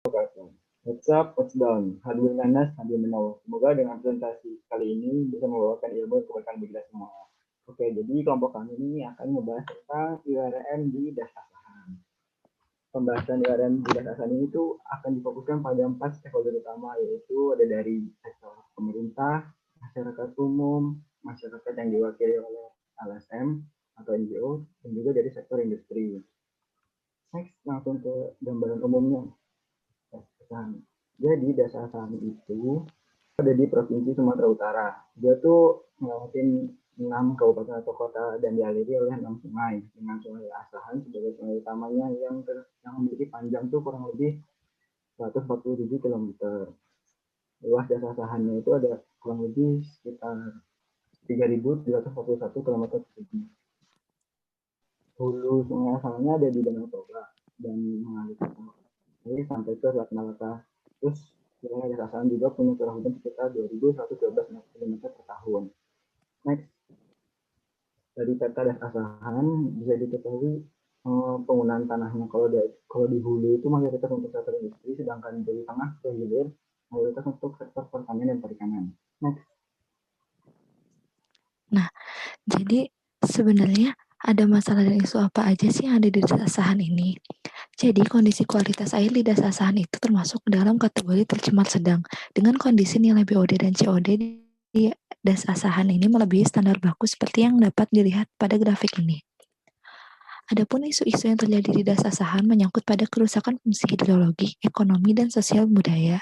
What's up, what's down? Hadir nanas, hadir menau. Semoga dengan presentasi kali ini bisa membawakan ilmu kebaikan bagi kita semua. Oke, jadi kelompok kami ini akan membahas tentang IRM di dasar saham. Pembahasan IRM di dasar saham ini itu akan difokuskan pada 4 stakeholder utama, yaitu ada dari sektor pemerintah, masyarakat umum, masyarakat yang diwakili oleh LSM atau NGO, dan juga dari sektor industri. Next, langsung ke gambaran umumnya. Jadi dasar saham itu ada di Provinsi Sumatera Utara. Dia tuh ngelewatin 6 kabupaten atau kota dan dialiri oleh 6 sungai. Dengan sungai Asahan sebagai sungai utamanya yang memiliki panjang tuh kurang lebih 147 km. Luas dasar sahannya itu ada kurang lebih sekitar 3.341 km persegi. Hulu sungai asalnya ada di Danau Toba dan mengalir ini sampai ke Selat Malaka. Terus wilayah dasar saham juga punya curah hujan sekitar 2.112 mm per tahun. Next, dari peta dasar saham bisa diketahui penggunaan tanahnya. Kalau di hulu itu mayoritas untuk sektor industri, sedangkan dari tengah ke hilir mayoritas untuk sektor pertanian dan perikanan. Next. Nah, jadi sebenarnya ada masalah dan isu apa aja sih yang ada di dasar saham ini? Jadi kondisi kualitas air di dasar saham itu termasuk dalam kategori tercemar sedang, dengan kondisi nilai BOD dan COD di dasar saham ini melebihi standar baku seperti yang dapat dilihat pada grafik ini. Adapun isu-isu yang terjadi di dasar saham menyangkut pada kerusakan fungsi hidrologi, ekonomi, dan sosial budaya.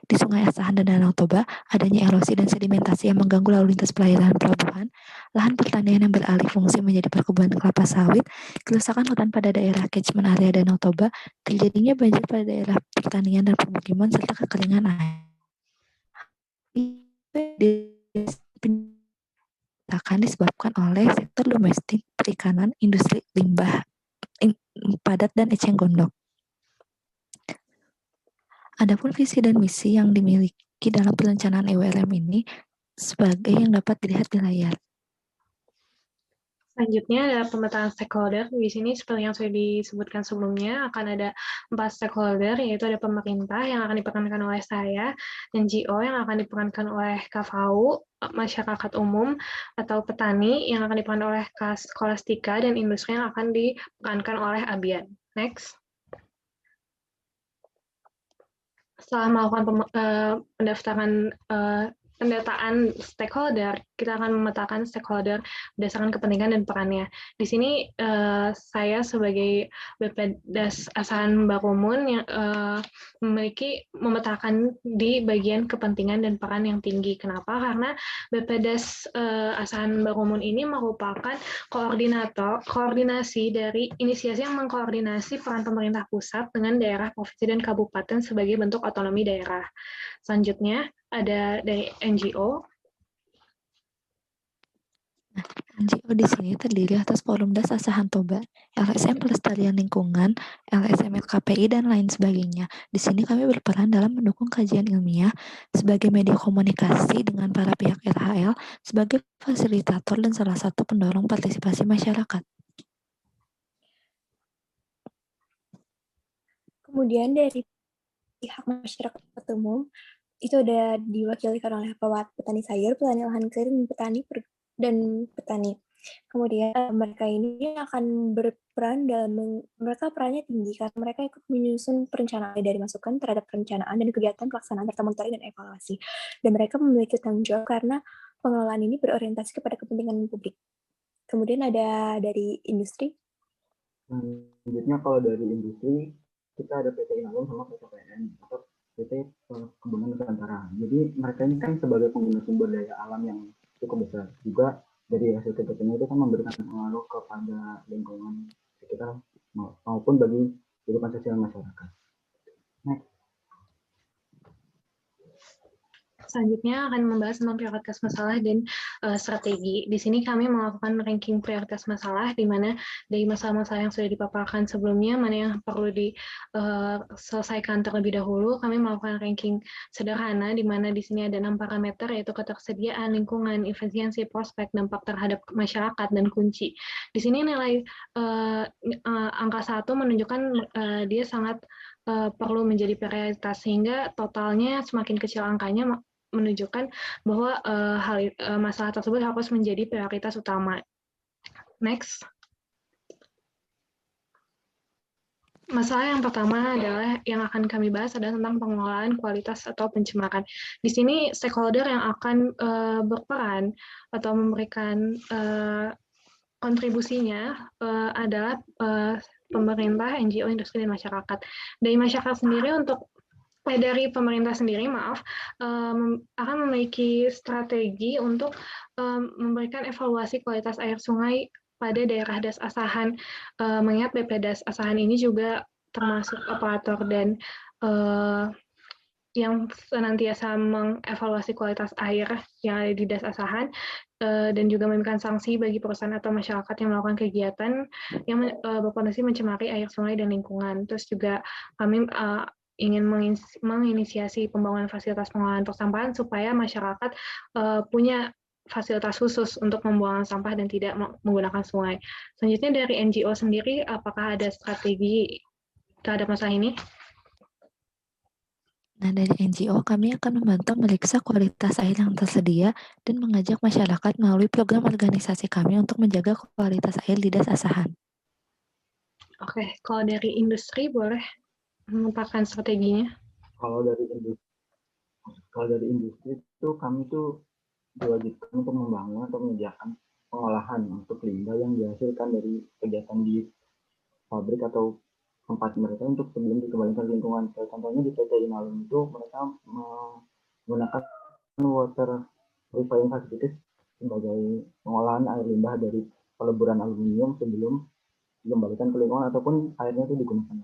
Di Sungai Asahan dan Danau Toba, adanya erosi dan sedimentasi yang mengganggu lalu lintas perairan pelabuhan, lahan pertanian yang beralih fungsi menjadi perkebunan kelapa sawit, kerusakan hutan pada daerah catchment area Danau Toba, terjadinya banjir pada daerah pertanian dan pemukiman, serta kekeringan air. Akan disebabkan oleh sektor domestik, perikanan, industri limbah, padat, dan eceng gondok. Adapun visi dan misi yang dimiliki dalam perencanaan EWRM ini sebagai yang dapat dilihat di layar. Selanjutnya adalah pemetaan stakeholder. Di sini seperti yang sudah disebutkan sebelumnya, akan ada 4 stakeholder, yaitu ada pemerintah yang akan diperankan oleh saya, NGO yang akan diperankan oleh KFAU, masyarakat umum atau petani yang akan diperankan oleh Skolastika, dan industri yang akan diperankan oleh Abian. Next. Setelah melakukan pendataan stakeholder, kita akan memetakan stakeholder berdasarkan kepentingan dan perannya. Di sini saya sebagai BPDAS Asahan Bakumun yang memetakan di bagian kepentingan dan peran yang tinggi. Kenapa? Karena BPDAS Asahan Bakumun ini merupakan koordinasi dari inisiasi yang mengkoordinasi peran pemerintah pusat dengan daerah, provinsi, dan kabupaten sebagai bentuk otonomi daerah. Selanjutnya, ada dari NGO. NGO di sini terdiri atas Forum Das Asahan Toba, LSM Pelestarian Lingkungan, LSM LKPI, dan lain sebagainya. Di sini kami berperan dalam mendukung kajian ilmiah sebagai media komunikasi dengan para pihak LHL sebagai fasilitator dan salah satu pendorong partisipasi masyarakat. Kemudian dari pihak masyarakat umum, itu ada diwakilkan oleh petani sayur, petani lahan kering, dan petani. Kemudian mereka ini akan berperan mereka perannya tinggi karena mereka ikut menyusun perencanaan dari masukan terhadap perencanaan dan kegiatan pelaksanaan serta monitoring dan evaluasi. Dan mereka memiliki tanggung jawab karena pengelolaan ini berorientasi kepada kepentingan publik. Kemudian ada dari industri. Selanjutnya kalau dari industri, kita ada PT Inalum sama PT PN atau PT Perkebunan Nusantara. Jadi mereka ini kan sebagai pengguna sumber daya alam yang cukup besar. Juga dari hasil kegiatan itu kan memberikan pengaruh kepada lingkungan sekitar maupun bagi kehidupan sosial masyarakat. Next. Selanjutnya akan membahas tentang prioritas masalah dan strategi. Di sini kami melakukan ranking prioritas masalah, di mana dari masalah-masalah yang sudah dipaparkan sebelumnya, mana yang perlu diselesaikan terlebih dahulu. Kami melakukan ranking sederhana, di mana di sini ada 6 parameter, yaitu ketersediaan, lingkungan, efisiensi, prospek, dampak terhadap masyarakat, dan kunci. Di sini nilai angka 1 menunjukkan dia sangat perlu menjadi prioritas, sehingga totalnya semakin kecil angkanya menunjukkan bahwa masalah tersebut harus menjadi prioritas utama. Next. Masalah yang pertama adalah yang akan kami bahas adalah tentang pengelolaan kualitas atau pencemaran. Di sini stakeholder yang akan berperan atau memberikan kontribusinya adalah pemerintah, NGO, industri, dan masyarakat. Dari pemerintah sendiri, akan memiliki strategi untuk memberikan evaluasi kualitas air sungai pada daerah Das Asahan. Mengingat BP Das Asahan ini juga termasuk operator dan yang senantiasa mengevaluasi kualitas air yang ada di Das Asahan, dan juga memberikan sanksi bagi perusahaan atau masyarakat yang melakukan kegiatan yang berpotensi mencemari air sungai dan lingkungan. Terus juga kami ingin menginisiasi pembangunan fasilitas pengolahan persampahan supaya masyarakat punya fasilitas khusus untuk pembuangan sampah dan tidak menggunakan sungai. Selanjutnya dari NGO sendiri, apakah ada strategi terhadap masalah ini? Nah, dari NGO kami akan membantu memeriksa kualitas air yang tersedia dan mengajak masyarakat melalui program organisasi kami untuk menjaga kualitas air di Das Asahan. Oke, kalau dari industri boleh mengungkapkan strateginya. Kalau dari industri itu kami tuh diwajibkan untuk membangun atau menyediakan pengolahan untuk limbah yang dihasilkan dari kegiatan di pabrik atau tempat mereka untuk sebelum dikembalikan ke lingkungan. Contohnya di PT Inalum itu mereka menggunakan water refining facilities sebagai pengolahan air limbah dari peleburan aluminium sebelum dikembalikan ke lingkungan ataupun airnya itu digunakan.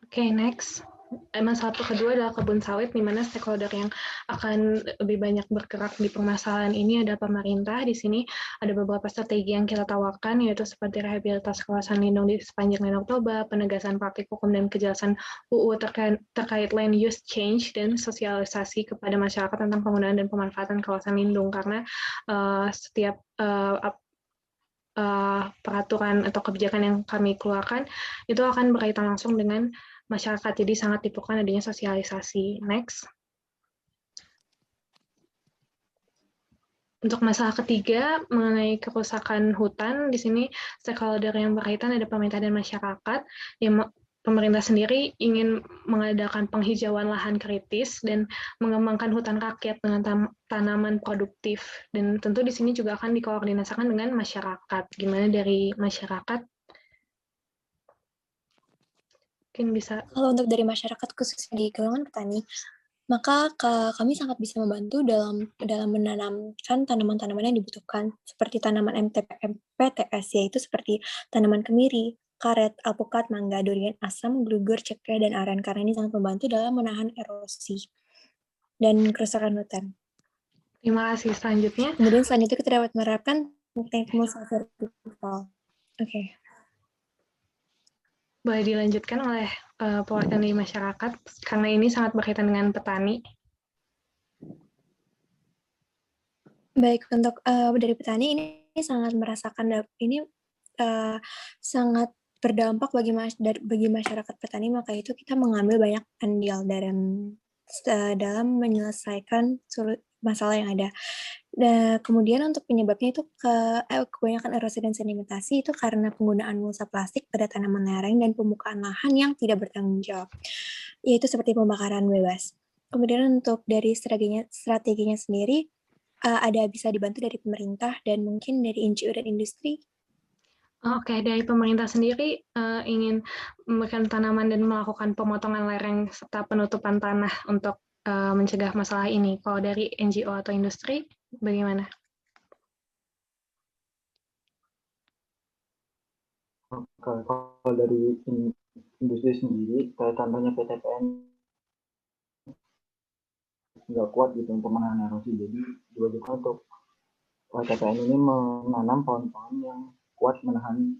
Oke, next. Masalah kedua adalah kebun sawit, di mana stakeholder yang akan lebih banyak bergerak di permasalahan ini adalah pemerintah. Di sini ada beberapa strategi yang kita tawarkan, yaitu seperti rehabilitasi kawasan lindung di sepanjang Danau Toba, penegasan praktik hukum dan kejelasan UU terkait land use change, dan sosialisasi kepada masyarakat tentang penggunaan dan pemanfaatan kawasan lindung, karena setiap peraturan atau kebijakan yang kami keluarkan itu akan berkaitan langsung dengan masyarakat, jadi sangat diperlukan adanya sosialisasi. Next. Untuk masalah ketiga mengenai kerusakan hutan, di sini stakeholder yang berkaitan ada pemerintah dan masyarakat. Yang pemerintah sendiri ingin mengadakan penghijauan lahan kritis dan mengembangkan hutan rakyat dengan tanaman produktif. Dan tentu di sini juga akan dikoordinasikan dengan masyarakat. Gimana dari masyarakat? Mungkin bisa. Kalau untuk dari masyarakat khususnya di golongan petani, maka kami sangat bisa membantu dalam menanamkan tanaman-tanaman yang dibutuhkan, seperti tanaman MTPS, yaitu seperti tanaman kemiri, karet, alpukat, mangga, durian, asam, glugur, cengkeh, dan aren, karena ini sangat membantu dalam menahan erosi dan kerusakan hutan. Terima kasih. Selanjutnya. Kemudian selanjutnya kita dapat menerapkan teknik vertikal. Oke. Boleh dilanjutkan oleh perwakilan dari masyarakat, karena ini sangat berkaitan dengan petani. Baik, untuk dari petani ini sangat merasakan ini sangat berdampak bagi masyarakat petani, maka itu kita mengambil banyak andil dalam menyelesaikan masalah yang ada. Dan kemudian untuk penyebabnya itu kebanyakan erosi dan sedimentasi itu karena penggunaan mulsa plastik pada tanaman lereng dan pembukaan lahan yang tidak bertanggung jawab, yaitu seperti pembakaran bebas. Kemudian untuk dari strateginya sendiri, ada bisa dibantu dari pemerintah dan mungkin dari NGO dan industri. Oke, dari pemerintah sendiri ingin memberikan tanaman dan melakukan pemotongan lereng serta penutupan tanah untuk mencegah masalah ini. Kalau dari NGO atau industri, bagaimana? Kalau dari industri sendiri, kayak contohnya PT PN nggak kuat gitu untuk menahan erosi. Jadi diwajibkan untuk TPN ini menanam pohon-pohon yang kuat menahan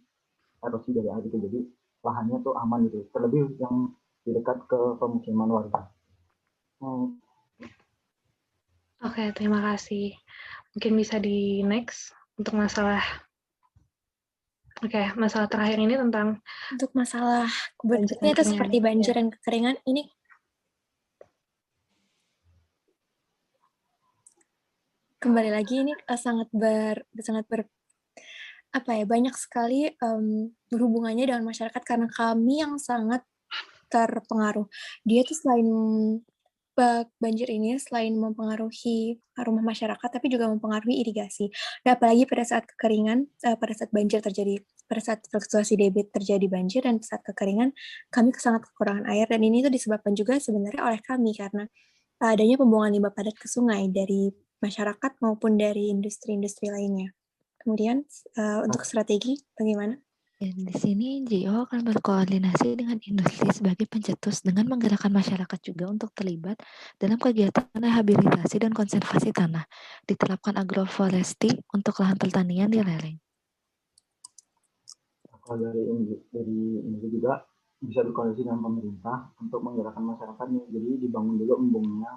erosi dari air itu. Jadi lahannya tuh aman gitu. Terlebih yang di dekat ke pemukiman warga. Oke, terima kasih. Mungkin bisa di next untuk masalah. Oke, masalah terakhir ini tentang Untuk masalah banjir berikutnya dan itu kekeringan. seperti banjir Ya. dan kekeringan ini kembali lagi ini sangat banyak sekali berhubungannya dengan masyarakat karena kami yang sangat terpengaruh. Dia tuh selain banjir ini selain mempengaruhi rumah masyarakat tapi juga mempengaruhi irigasi. Dan apalagi pada saat kekeringan, pada saat banjir terjadi, pada saat fluktuasi debit terjadi banjir dan saat kekeringan, kami sangat kekurangan air dan ini tuh disebabkan juga sebenarnya oleh kami karena adanya pembuangan limbah padat ke sungai dari masyarakat maupun dari industri-industri lainnya. Kemudian untuk strategi bagaimana? Dan di sini NGO akan berkoordinasi dengan industri sebagai pencetus dengan menggerakkan masyarakat juga untuk terlibat dalam kegiatan rehabilitasi dan konservasi tanah. Diterapkan agroforestry untuk lahan pertanian di lereng. Kalau dari industri juga bisa berkoordinasi dengan pemerintah untuk menggerakkan masyarakatnya. Jadi dibangun dulu embungnya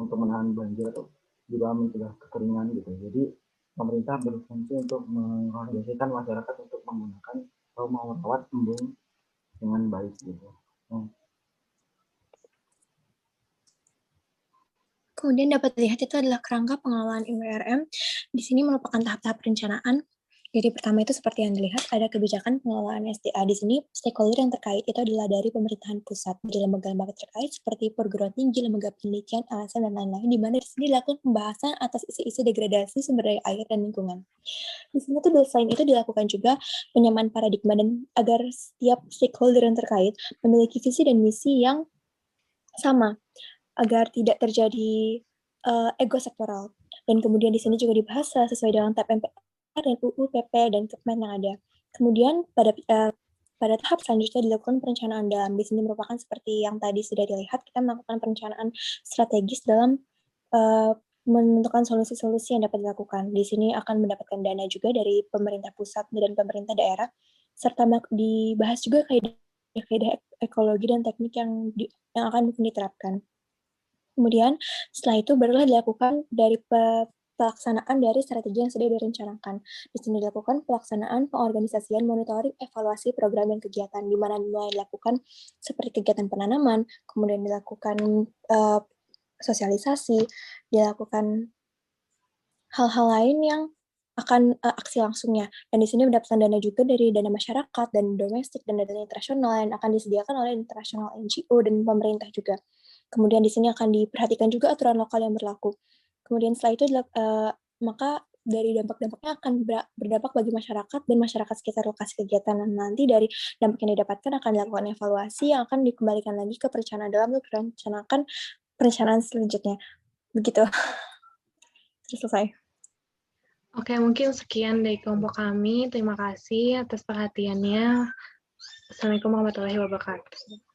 untuk menahan banjir atau juga mencegah kekeringan gitu. Jadi pemerintah berfungsi untuk mengorganisasikan masyarakat untuk menggunakan atau merawat embung dengan baik gitu. Kemudian dapat dilihat itu adalah kerangka pengelolaan IWRM. Di sini merupakan tahap-tahap perencanaan. Jadi pertama itu seperti yang dilihat, ada kebijakan pengelolaan SDA. Di sini stakeholder yang terkait itu adalah dari pemerintahan pusat, di lembaga-lembaga terkait seperti perguruan tinggi, lembaga penelitian, LSM, dan lain-lain, di mana di sini dilakukan pembahasan atas isi-isi degradasi sumber daya air dan lingkungan. Di sini tuh selain itu dilakukan juga penyamaan paradigma dan agar setiap stakeholder yang terkait memiliki visi dan misi yang sama agar tidak terjadi ego sektoral. Dan kemudian di sini juga dibahas sesuai dengan TAP MPR dan UU PP dan Kepmen yang ada. Kemudian pada tahap selanjutnya dilakukan perencanaan dalam. Di sini merupakan seperti yang tadi sudah dilihat, kita melakukan perencanaan strategis dalam menentukan solusi-solusi yang dapat dilakukan. Di sini akan mendapatkan dana juga dari pemerintah pusat dan pemerintah daerah, serta dibahas juga kaidah ekologi dan teknik yang akan diterapkan. Kemudian setelah itu barulah dilakukan dari pelaksanaan dari strategi yang sudah direncanakan. Di sini dilakukan pelaksanaan, pengorganisasian, monitoring, evaluasi program dan kegiatan, di mana mulai dilakukan seperti kegiatan penanaman, kemudian dilakukan sosialisasi, dilakukan hal-hal lain yang akan aksi langsungnya. Dan di sini mendapatkan dana juga dari dana masyarakat dan domestik dan dana internasional yang akan disediakan oleh internasional NGO dan pemerintah juga. Kemudian di sini akan diperhatikan juga aturan lokal yang berlaku. Kemudian setelah itu maka dari dampak-dampaknya akan berdampak bagi masyarakat dan masyarakat sekitar lokasi kegiatan. Dan nanti dari dampak yang didapatkan akan dilakukan evaluasi yang akan dikembalikan lagi ke perencanaan dalam untuk merencanakan perencanaan selanjutnya. Begitu. Selesai. Oke, mungkin sekian dari kelompok kami. Terima kasih atas perhatiannya. Assalamualaikum warahmatullahi wabarakatuh.